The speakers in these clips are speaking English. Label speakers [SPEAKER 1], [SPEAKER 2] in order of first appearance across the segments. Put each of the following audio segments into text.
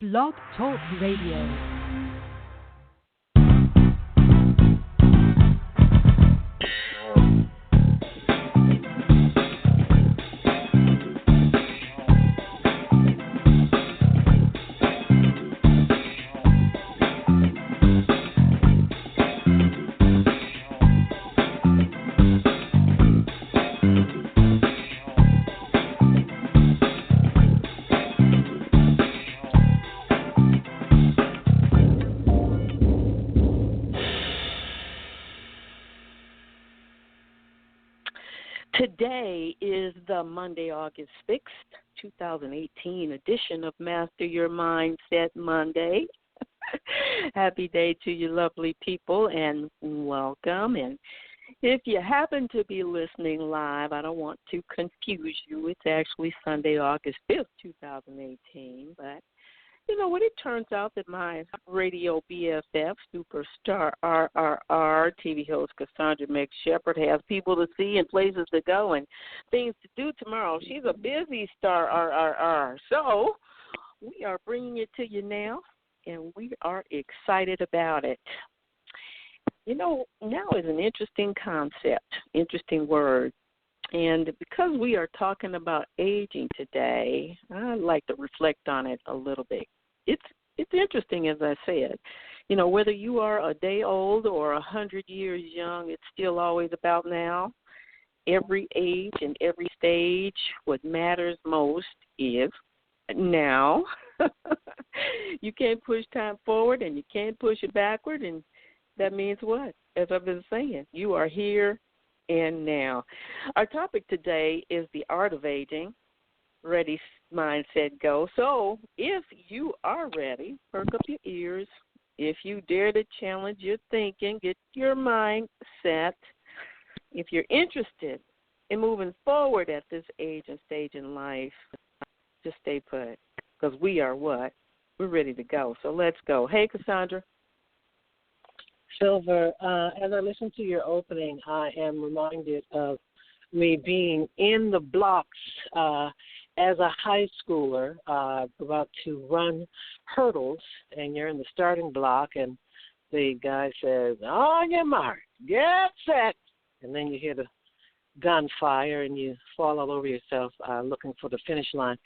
[SPEAKER 1] Blog Talk Radio. Today is the Monday, August 6th, 2018 edition of Master Your Mindset Monday. Happy day to you lovely people and welcome. And if you happen to be listening live, I don't want to confuse you. It's actually Sunday, August 5th, 2018. But you know what? It turns out that my radio BFF, superstar RRR, TV host Cassandra Meg Shepherd, has people to see and places to go and things to do tomorrow. She's a busy star RRR. So we are bringing it to you now, and we are excited about it. You know, now is an interesting concept, interesting word. And because we are talking about aging today, I'd like to reflect on it a little bit. It's interesting, as I said. You know, whether you are a day old or 100 years young, it's still always about now. Every age and every stage, what matters most is now. You can't push time forward and you can't push it backward, and that means what? As I've been saying, you are here and now. Our topic today is the art of aging. Ready, mindset, go. So if you are ready, perk up your ears. If you dare to challenge your thinking, get your mind set. If you're interested in moving forward at this age and stage in life, just stay put, because we are what? We're ready to go. So let's go. Hey, Cassandra.
[SPEAKER 2] Silver, as I listen to your opening, I am reminded of me being in the blocks as a high schooler, about to run hurdles, and you're in the starting block, and the guy says, "On your mark, get set," and then you hear the gunfire, and you fall all over yourself looking for the finish line.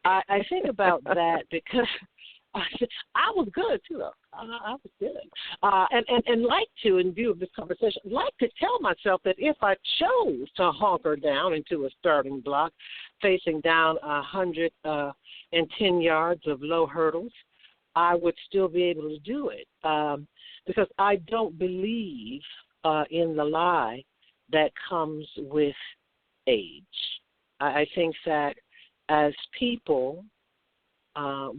[SPEAKER 2] I think about that because I was good, too, though. I was good. And like to, in view of this conversation, like to tell myself that if I chose to hunker down into a starting block, facing down 110 yards of low hurdles, I would still be able to do it, because I don't believe in the lie that comes with age. I think that as people,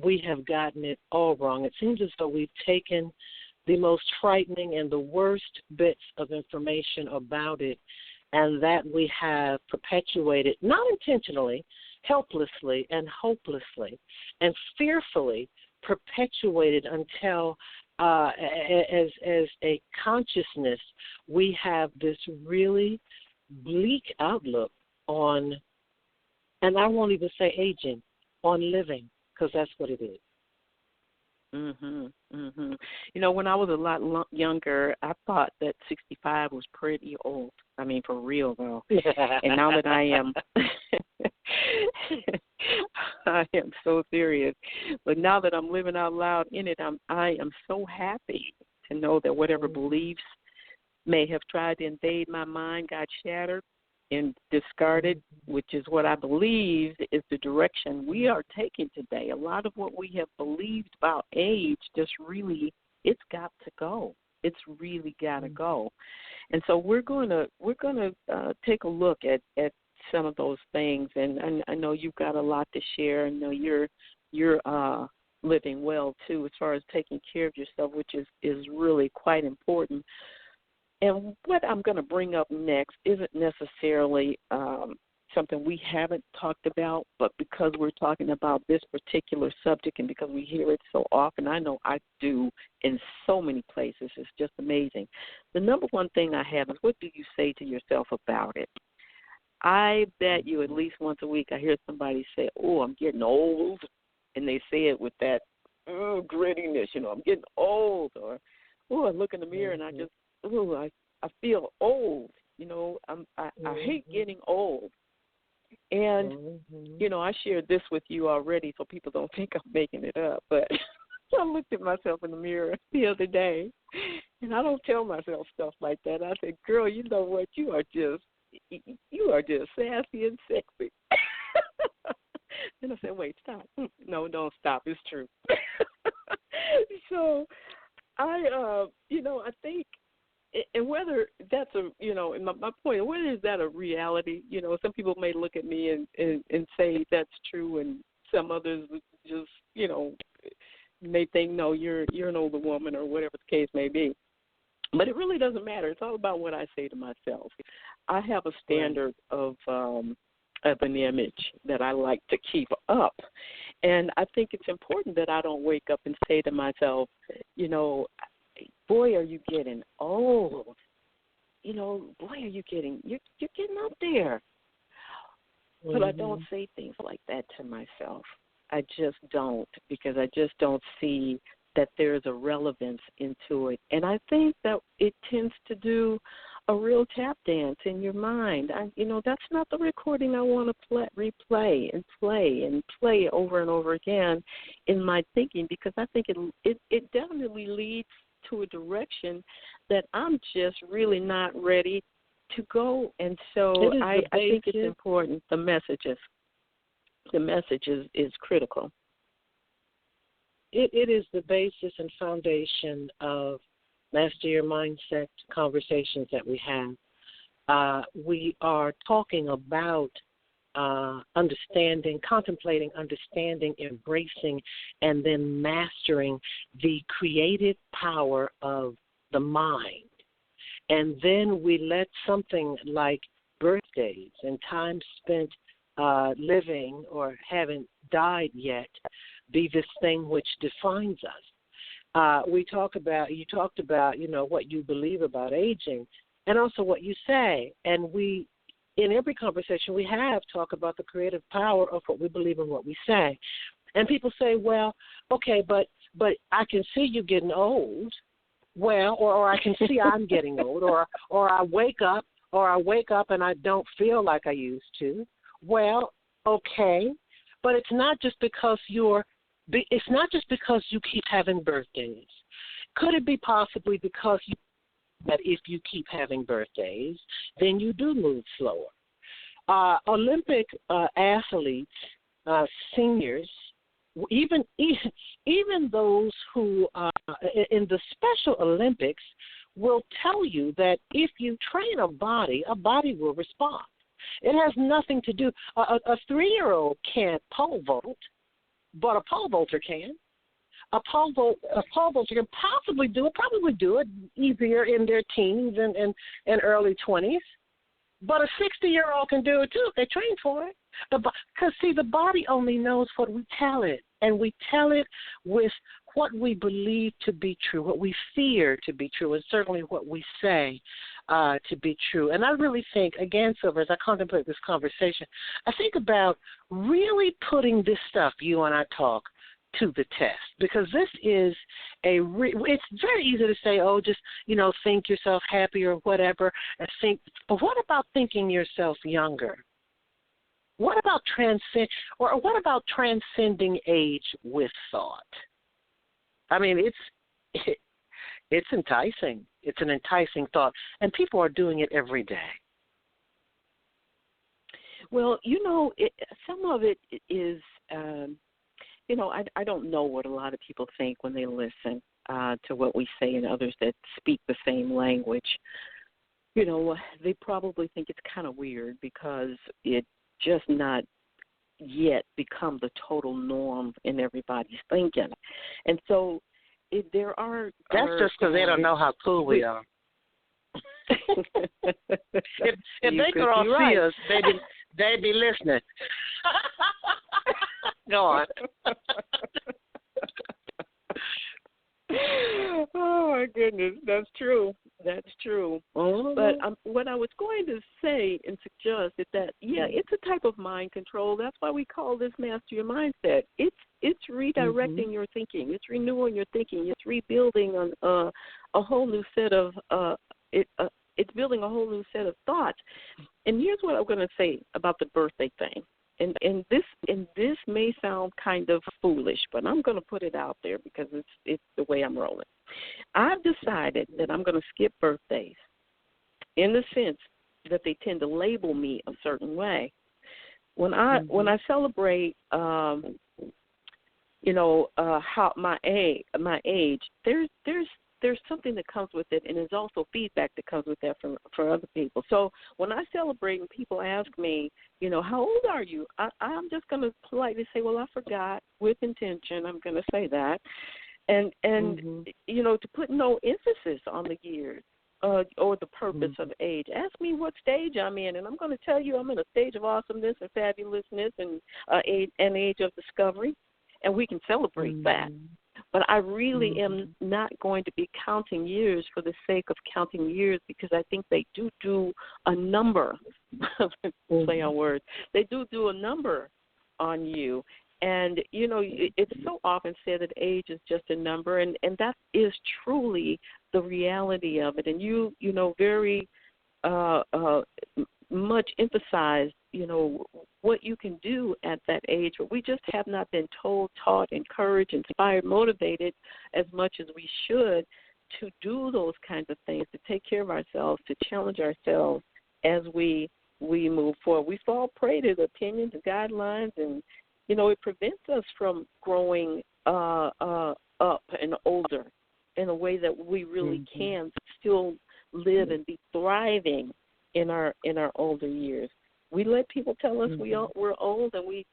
[SPEAKER 2] we have gotten it all wrong. It seems as though we've taken the most frightening and the worst bits of information about it, and that we have perpetuated, not intentionally, helplessly and hopelessly, and fearfully perpetuated until, as a consciousness, we have this really bleak outlook on, and I won't even say aging, on living. Because that's what it is.
[SPEAKER 1] You know, when I was a lot younger, I thought that 65 was pretty old. I mean, for real, though. And now that I am, I am so serious. But now that I'm living out loud in it, I am so happy to know that whatever beliefs may have tried to invade my mind got shattered and discarded, which is what I believe is the direction we are taking today. A lot of what we have believed about age just really, it's got to go. It's really got to go. And so we're going to take a look at some of those things. And I know you've got a lot to share. I know you're living well too, as far as taking care of yourself, which is really quite important. And what I'm going to bring up next isn't necessarily something we haven't talked about, but because we're talking about this particular subject and because we hear it so often, I know I do in so many places. It's just amazing. The number one thing I have is, what do you say to yourself about it? I bet you at least once a week I hear somebody say, "Oh, I'm getting old," and they say it with that I'm getting old, or, I look in the mirror and I just, I feel old. I hate getting old. And, I shared this with you already so people don't think I'm making it up, but I looked at myself in the mirror the other day, and I don't tell myself stuff like that. I said, girl, you know what? You are just sassy and sexy. And I said, wait, stop. No, don't stop. It's true. So I think, and whether that's my point, whether is that a reality, some people may look at me and say that's true, and some others just, may think, no, you're an older woman, or whatever the case may be. But it really doesn't matter. It's all about what I say to myself. I have a standard of an image that I like to keep up. And I think it's important that I don't wake up and say to myself, boy, are you getting old. Boy, are you getting, you're getting up there. But I don't say things like that to myself. I just don't, because I just don't see that there's a relevance into it. And I think that it tends to do a real tap dance in your mind. That's not the recording I want to replay and play over and over again in my thinking, because I think it definitely leads to a direction that I'm just really not ready to go. And so I think it's important, the message is critical.
[SPEAKER 2] It is the basis and foundation of Master Your Mindset conversations that we have. We are talking about contemplating, understanding, embracing, and then mastering the creative power of the mind. And then we let something like birthdays and time spent living or haven't died yet be this thing which defines us. You talked about, what you believe about aging and also what you say. And we, in every conversation we have, talk about the creative power of what we believe and what we say. And people say, well, okay, but I can see you getting old. Well, or I can see I'm getting old, or I wake up and I don't feel like I used to. Well, okay, but it's not just because you keep having birthdays. Could it be possibly because that if you keep having birthdays, then you do move slower? Olympic athletes, seniors, even those who in the Special Olympics will tell you that if you train a body will respond. It has nothing to do. A 3-year-old can't pole vault, but a pole vaulter can. A pole vaulter can probably do it easier in their teens and early 20s. But a 60-year-old can do it too if they train for it. Because, see, the body only knows what we tell it, and we tell it with what we believe to be true, what we fear to be true, and certainly what we say to be true. And I really think, again, Silver, as I contemplate this conversation, I think about really putting this stuff you and I talk to the test, because this is it's very easy to say, just, think yourself happy or whatever, but what about thinking yourself younger? What about transcending age with thought? I mean, it's enticing. It's an enticing thought, and people are doing it every day.
[SPEAKER 1] Well, some of it is, I don't know what a lot of people think when they listen to what we say, and others that speak the same language. They probably think it's kind of weird because it just not yet become the total norm in everybody's thinking. And so That's
[SPEAKER 2] just because they don't know how cool we are. if they could all see us, they'd be listening. Go on.
[SPEAKER 1] Oh, my goodness. That's true. That's true. But
[SPEAKER 2] Mm-hmm.
[SPEAKER 1] what I was going to say and suggest is that, yeah, it's a type of mind control. That's why we call this Master Your Mindset. It's
[SPEAKER 2] Mm-hmm.
[SPEAKER 1] redirecting your thinking. It's renewing your thinking. It's rebuilding a whole new set of it's building a whole new set of thoughts. And here's what I'm going to say about the birthday thing. And this may sound kind of foolish, but I'm going to put it out there because it's the way I'm rolling. I've decided that I'm going to skip birthdays in the sense that they tend to label me a certain way. When I celebrate, how my age, there's something that comes with it, and there's also feedback that comes with that from other people. So when I celebrate and people ask me, how old are you? I'm just going to politely say, well, I forgot, with intention. I'm going to say that, and
[SPEAKER 2] Mm-hmm.
[SPEAKER 1] to put no emphasis on the years or the purpose of age. Ask me what stage I'm in, and I'm going to tell you I'm in a stage of awesomeness and fabulousness and an age of discovery, and we can celebrate that. But I really am not going to be counting years for the sake of counting years, because I think they do a number, play on words, they do a number on you. And, it's so often said that age is just a number, and that is truly the reality of it. And you very much emphasize, what you can do at that age, but we just have not been told, taught, encouraged, inspired, motivated as much as we should to do those kinds of things, to take care of ourselves, to challenge ourselves as we move forward. We fall prey to the opinions and guidelines, and, it prevents us from growing up and older in a way that we really can still live and be thriving in our older years. We let people tell us we're old, and we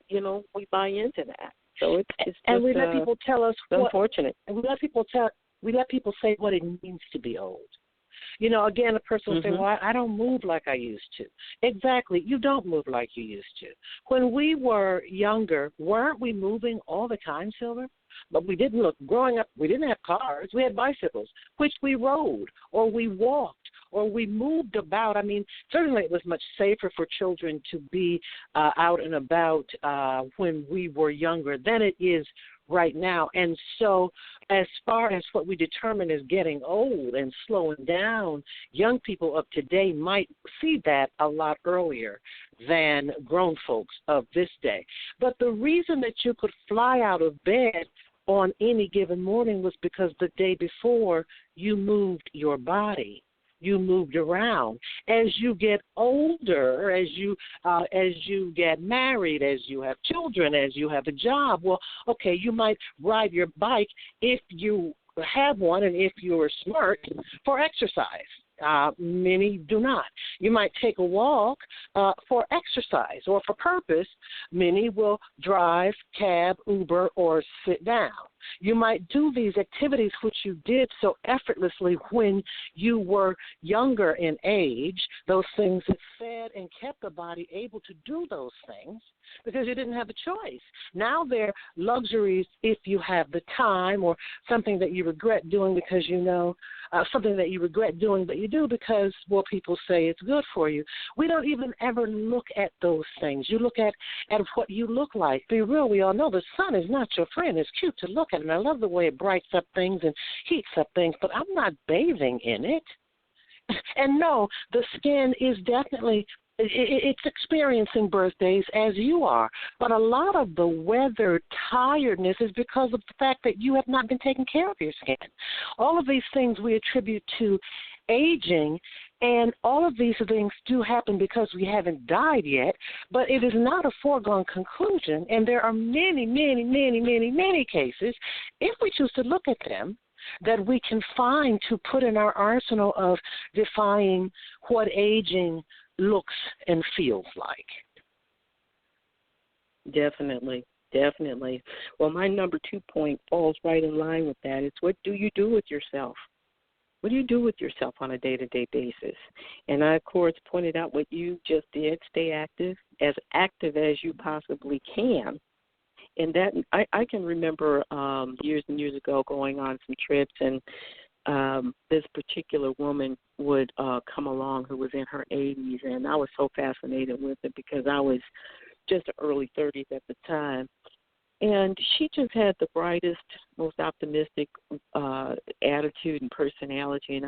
[SPEAKER 1] buy into that. So it's just,
[SPEAKER 2] and we let people tell us
[SPEAKER 1] unfortunate.
[SPEAKER 2] And we let people say what it means to be old. Again, a person will say, well, I don't move like I used to. Exactly. You don't move like you used to. When we were younger, weren't we moving all the time, Silver? But we didn't look. Growing up, we didn't have cars. We had bicycles, which we rode, or we walked, or we moved about. I mean, certainly it was much safer for children to be out and about when we were younger than it is right now. And so as far as what we determine as getting old and slowing down, young people of today might see that a lot earlier than grown folks of this day. But the reason that you could fly out of bed on any given morning was because the day before you moved your body. You moved around. As you get older, as you get married, as you have children, as you have a job, well, okay, you might ride your bike if you have one and if you're smart for exercise. Many do not. You might take a walk for exercise or for purpose. Many will drive, cab, Uber, or sit down. You might do these activities which you did so effortlessly when you were younger in age, those things that fed and kept the body able to do those things because you didn't have a choice. Now they're luxuries if you have the time, or something that you regret doing because something that you regret doing, but you do because, well, people say it's good for you. We don't even ever look at those things. You look at what you look like. Be real, we all know the sun is not your friend. It's cute to look at, and I love the way it brights up things and heats up things, but I'm not bathing in it. And no, the skin is definitely, it's experiencing birthdays as you are. But a lot of the weather tiredness is because of the fact that you have not been taking care of your skin. All of these things we attribute to aging, and all of these things do happen because we haven't died yet, but it is not a foregone conclusion. And there are many, many, many, many, many cases, if we choose to look at them, that we can find to put in our arsenal of defying what aging looks and feels like.
[SPEAKER 1] Definitely. Well, my number 2 point falls right in line with that. It's what do you do with yourself? What do you do with yourself on a day-to-day basis? And I, of course, pointed out what you just did, stay active as you possibly can. And that I can remember years and years ago going on some trips and this particular woman would come along who was in her 80s, and I was so fascinated with it because I was just early 30s at the time. And she just had the brightest, most optimistic attitude and personality. And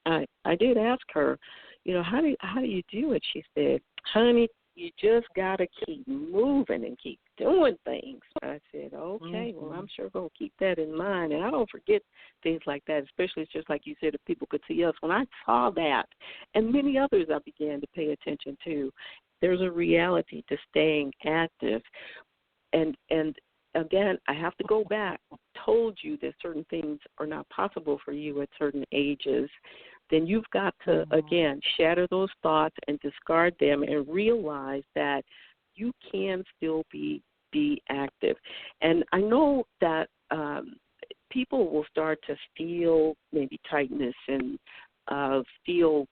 [SPEAKER 1] I did ask her, how do you do it? She said, honey, you just got to keep moving and keep doing things. I said, okay, well, I'm sure going to keep that in mind. And I don't forget things like that, especially it's just like you said, if people could see us. When I saw that, and many others I began to pay attention to, there's a reality to staying active. And again, I have to go back. I told you that certain things are not possible for you at certain ages. Then you've got to, again, shatter those thoughts and discard them and realize that you can still be active. And I know that people will start to feel maybe tightness and feel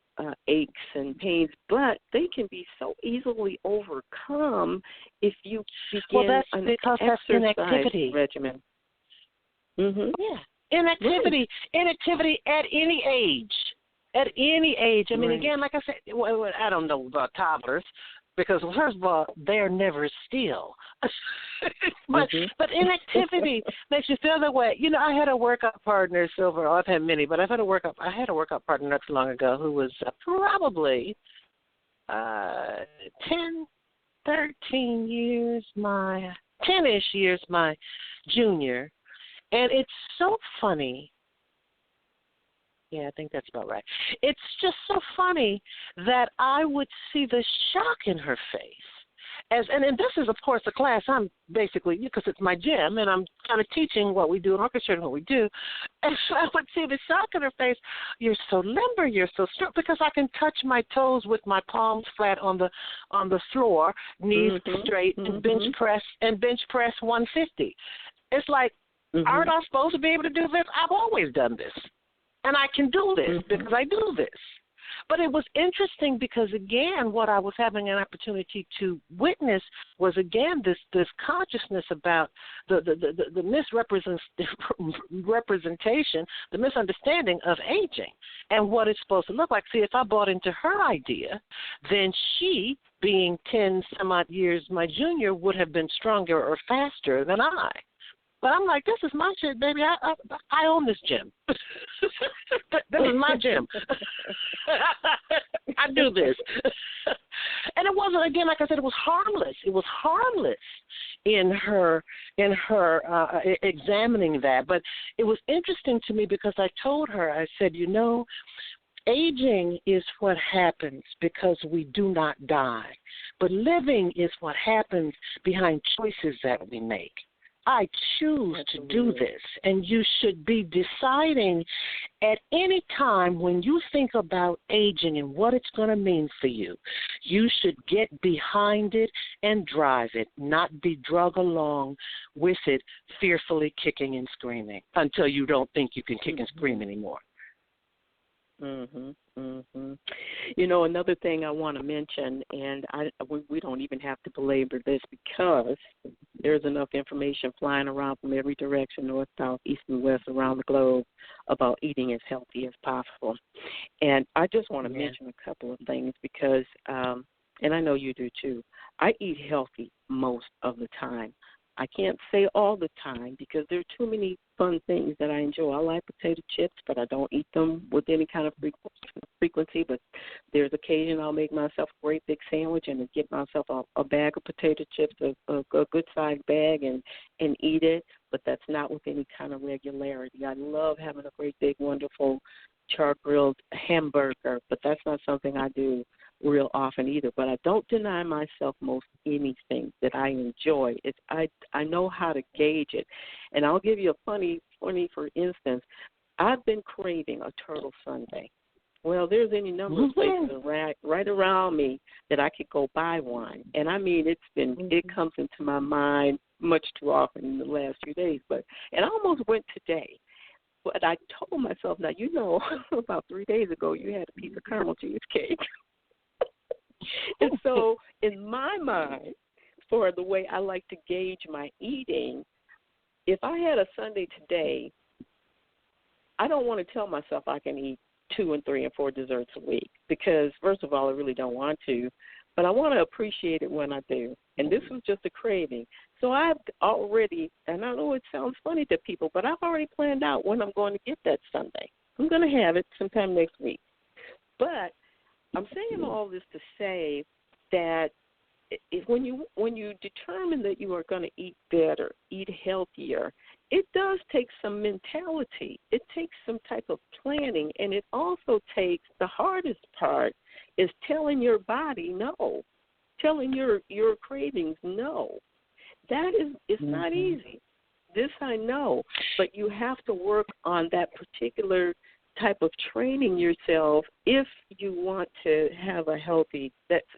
[SPEAKER 1] aches and pains, but they can be so easily overcome if you begin an exercise regimen. Mm-hmm.
[SPEAKER 2] Yeah, inactivity at any age. At any age. I mean, again, like I said, I don't know about toddlers because, first of all, they're never still. But inactivity makes you feel that way. I had a workout partner, Silver. I've had many, but I had a workout partner not too long ago who was probably 13 years, 10-ish years my junior. And it's so funny. Yeah, I think that's about right. It's just so funny that I would see the shock in her face. And this is, of course, a class I'm basically, because it's my gym, and I'm kind of teaching what we do and orchestrating what we do. And so I would see the shock in her face. You're so limber, you're so strong, because I can touch my toes with my palms flat on the floor, knees straight, and bench press 150. It's like, aren't I supposed to be able to do this? I've always done this. And I can do this because I do this. But it was interesting because, again, what I was having an opportunity to witness was, again, this consciousness about the misrepresentation, the misunderstanding of aging and what it's supposed to look like. See, if I bought into her idea, then she, being 10 some odd years my junior, would have been stronger or faster than I. But I'm like, this is my shit, baby. I own this gym. This is my gym. I do this. And it wasn't, again, like I said, it was harmless. It was harmless in her examining that. But it was interesting to me because I told her, I said, aging is what happens because we do not die. But living is what happens behind choices that we make. I choose to do this, and you should be deciding at any time when you think about aging and what it's going to mean for you. You should get behind it and drive it, not be drug along with it, fearfully kicking and screaming until you don't think you can kick and scream anymore.
[SPEAKER 1] Another thing I want to mention, and we don't even have to belabor this because there's enough information flying around from every direction, north, south, east, and west around the globe about eating as healthy as possible. And I just want to mention a couple of things because, and I know you do too, I eat healthy most of the time. I can't say all the time because there are too many fun things that I enjoy. I like potato chips, but I don't eat them with any kind of frequency. But there's occasion I'll make myself a great big sandwich and get myself a bag of potato chips, a good-sized bag, and eat it. But that's not with any kind of regularity. I love having a great big, wonderful char-grilled hamburger, but that's not something I do real often either. But I don't deny myself most anything that I enjoy. I know how to gauge it. And I'll give you a funny for instance, I've been craving a turtle sundae. Well, there's any number of places right around me that I could go buy one. And I mean, it comes into my mind much too often in the last few days. And I almost went today. But I told myself, now, about 3 days ago, you had a piece of caramel cheesecake. And so in my mind, for the way I like to gauge my eating, if I had a sundae today, I don't want to tell myself I can eat 2 and 3 and 4 desserts a week because, first of all, I really don't want to, but I want to appreciate it when I do. And this was just a craving. So I've already, and I know it sounds funny to people, but I've already planned out when I'm going to get that Sunday. I'm going to have it sometime next week. But I'm saying all this to say that when you determine that you are going to eat better, eat healthier, it does take some mentality. It takes some type of planning, and it also takes, the hardest part is telling your body no, telling your cravings no. That is, it's not easy. This I know, but you have to work on that particular type of training yourself if you want to have a healthy,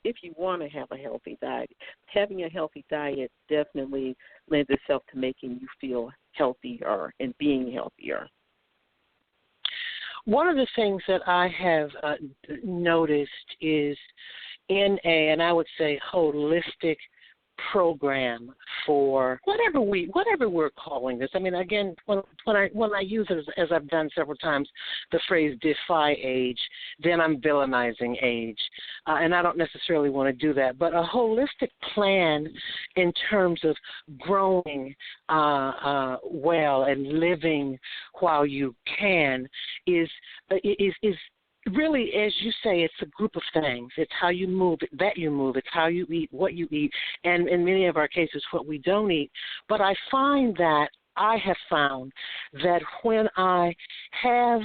[SPEAKER 1] if you want to have a healthy diet. Having a healthy diet definitely lends itself to making you feel healthier and being healthier.
[SPEAKER 2] One of the things that I have noticed is in and I would say holistic program for whatever we're calling this. I mean, again, when I use it as I've done several times, the phrase "defy age," then I'm villainizing age, and I don't necessarily want to do that. But a holistic plan in terms of growing well and living while you can is really, as you say, it's a group of things. It's how you move, that you move. It's how you eat, what you eat, and in many of our cases, what we don't eat. But I have found that when I have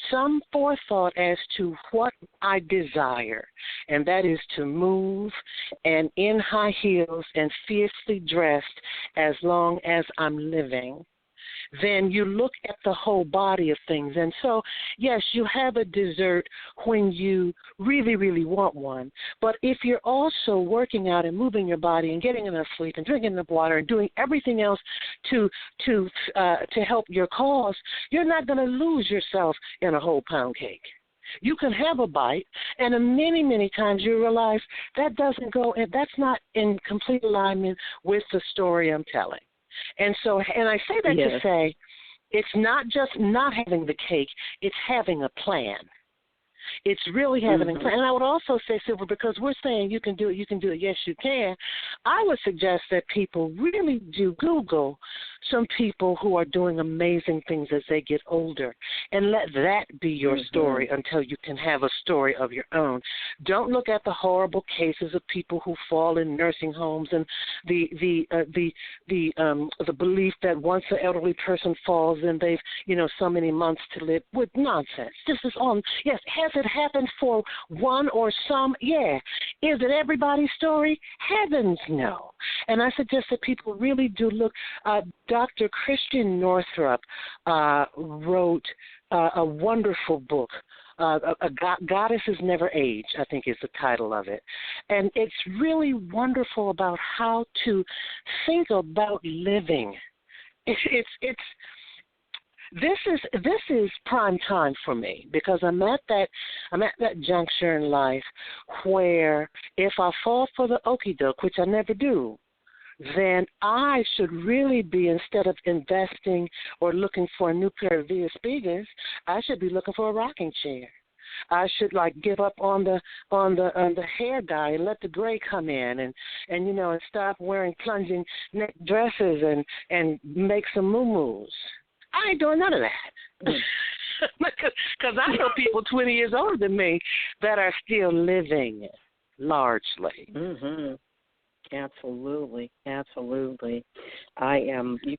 [SPEAKER 2] some forethought as to what I desire, and that is to move and in high heels and fiercely dressed as long as I'm living, then you look at the whole body of things. And so, yes, you have a dessert when you really, really want one. But if you're also working out and moving your body and getting enough sleep and drinking enough water and doing everything else to help your cause, you're not going to lose yourself in a whole pound cake. You can have a bite, and many, many times you realize that doesn't go, and that's not in complete alignment with the story I'm telling. And so, and I say that to say, it's not just not having the cake, it's having a plan. It's really having a plan. And I would also say, Silver, because we're saying you can do it, yes, you can. I would suggest that people really do Google some people who are doing amazing things as they get older, and let that be your story until you can have a story of your own. Don't look at the horrible cases of people who fall in nursing homes and the belief that once an elderly person falls, then they've so many months to live. With nonsense. This is on. Yes, has it happened for one or some? Yeah. Is it everybody's story? Heavens no. And I suggest that people really do look. Dr. Christian Northrup wrote a wonderful book. Goddesses Never Age, I think is the title of it. And it's really wonderful about how to think about living. This is prime time for me because I'm at that juncture in life where if I fall for the okie doke, which I never do, then I should really be, instead of investing or looking for a new pair of Via Spigas, I should be looking for a rocking chair. I should give up on the hair dye and let the gray come in and stop wearing plunging neck dresses and make some moo-moos. I ain't doing none of that. Because I know people 20 years older than me that are still living largely.
[SPEAKER 1] Absolutely. You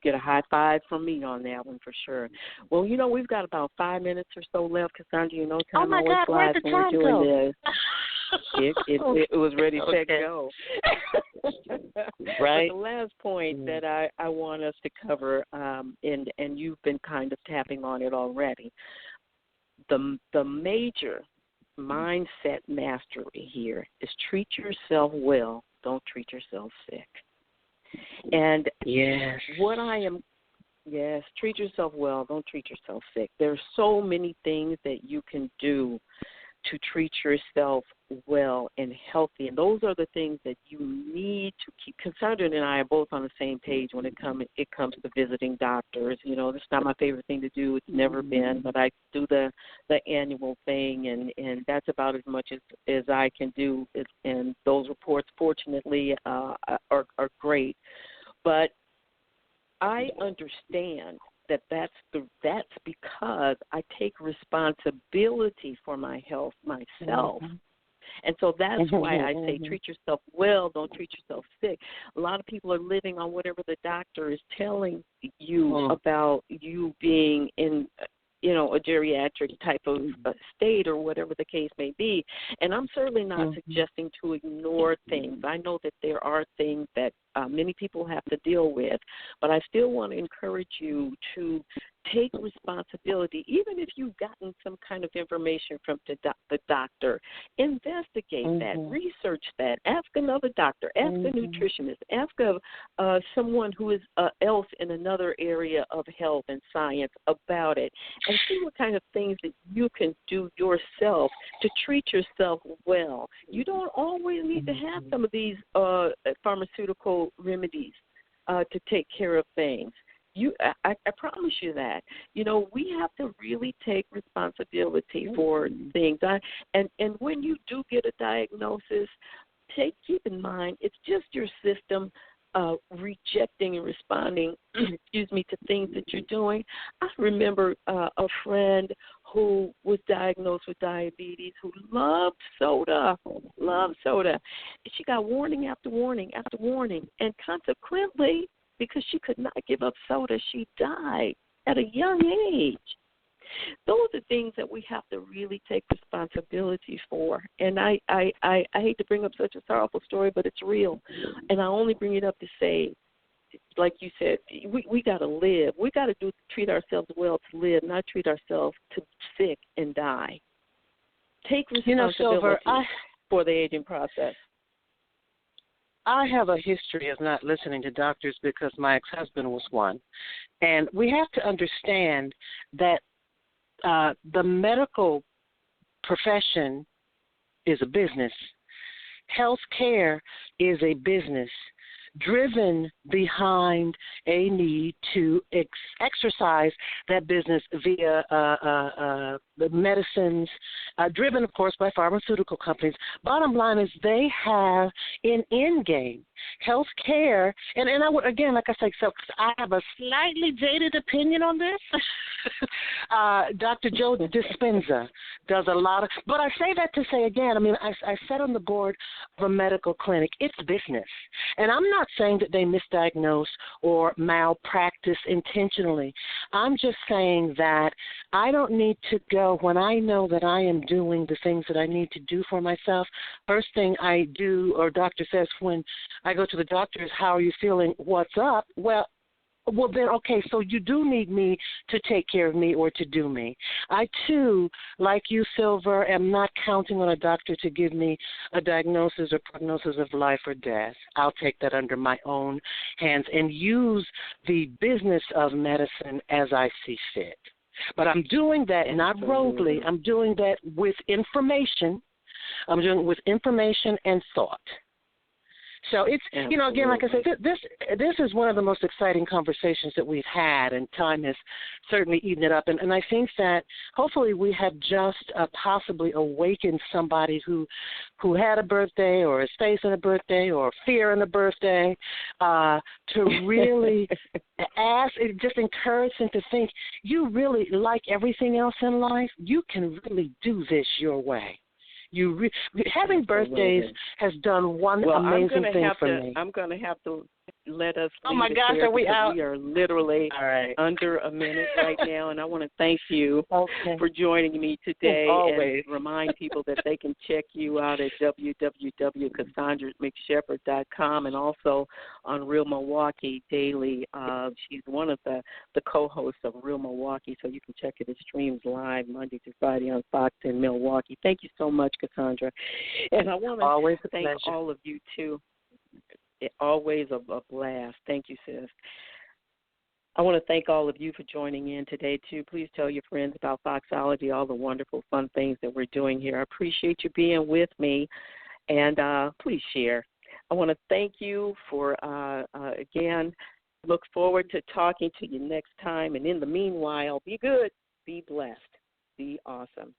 [SPEAKER 1] get a high five from me on that one for sure. Well, we've got about 5 minutes or so left, Cassandra. Time always flies when we're doing this. It was ready to go.
[SPEAKER 2] Right.
[SPEAKER 1] But the last point that I want us to cover, and you've been kind of tapping on it already, the major mindset mastery here is treat yourself well. Don't treat yourself sick. And treat yourself well. Don't treat yourself sick. There are so many things that you can do to treat yourself well and healthy. And those are the things that you need to keep. Cassandra and I are both on the same page when it comes to visiting doctors. You know, it's not my favorite thing to do. It's never been, but I do the annual thing, and that's about as much as I can do. And those reports, fortunately, are great. But I understand that's because I take responsibility for my health myself. Mm-hmm. And so that's why I say treat yourself well, don't treat yourself sick. A lot of people are living on whatever the doctor is telling you about you being in, you know, a geriatric type of state or whatever the case may be. And I'm certainly not suggesting to ignore things. I know that there are things that many people have to deal with, but I still want to encourage you to take responsibility. Even if you've gotten some kind of information from the doctor, investigate that, research that, ask another doctor, ask a nutritionist, ask someone who is else in another area of health and science about it, and see what kind of things that you can do yourself to treat yourself well. You don't always need to have some of these pharmaceutical remedies to take care of things. I promise you that. You know, we have to really take responsibility for things. And when you do get a diagnosis, keep in mind it's just your system rejecting and responding, to things that you're doing. I remember a friend who was diagnosed with diabetes who loved soda. And she got warning after warning after warning. And consequently, because she could not give up soda, she died at a young age. Those are things that we have to really take responsibility for. And I hate to bring up such a sorrowful story, but it's real. And I only bring it up to say, like you said, we got to live. We got to treat ourselves well to live, not treat ourselves to sick and die. Take responsibility
[SPEAKER 2] Silver,
[SPEAKER 1] for the aging process.
[SPEAKER 2] I have a history of not listening to doctors because my ex-husband was one. And we have to understand that the medical profession is a business. Health care is a business driven behind a need to exercise that business via the medicines, driven, of course, by pharmaceutical companies. Bottom line is they have an end game. Health care, and I would, again, like I said, so I have a slightly jaded opinion on this. Dr. Joe Dispenza does a lot of, but I say that to say again, I mean, I sat on the board of a medical clinic. It's business. And I'm not saying that they misdiagnose or malpractice intentionally. I'm just saying that I don't need to go when I know that I am doing the things that I need to do for myself. First thing I do, or doctor says when I go to the doctor, is, how are you feeling? What's up? Well, then, okay, so you do need me to take care of me or to do me. I, too, like you, Silver, am not counting on a doctor to give me a diagnosis or prognosis of life or death. I'll take that under my own hands and use the business of medicine as I see fit. But I'm doing that not roguely. I'm doing that with information. I'm doing it with information and thought. So it's, again, like I said, this is one of the most exciting conversations that we've had, and time has certainly eaten it up. And I think that hopefully we have just possibly awakened somebody who had a birthday or is facing a birthday or fear in a birthday to really ask, just encourage them to think, you really, like everything else in life, you can really do this your way. Having birthdays has done one amazing thing for me.
[SPEAKER 1] I'm going to have to let us.
[SPEAKER 2] Oh my gosh, are we out?
[SPEAKER 1] We are literally under a minute right now, and I want to thank you for joining me today.
[SPEAKER 2] Always.
[SPEAKER 1] And remind people that they can check you out at www.cassandramcshepard.com and also on Real Milwaukee Daily. She's one of the co-hosts of Real Milwaukee, so you can check it. It streams live Monday through Friday on Fox in Milwaukee. Thank you so much, Cassandra. And I want to thank all of you, too. Always a blast. Thank you, sis. I want to thank all of you for joining in today, too. Please tell your friends about Foxology, all the wonderful, fun things that we're doing here. I appreciate you being with me, and please share. I want to thank you for, again, look forward to talking to you next time. And in the meanwhile, be good, be blessed, be awesome.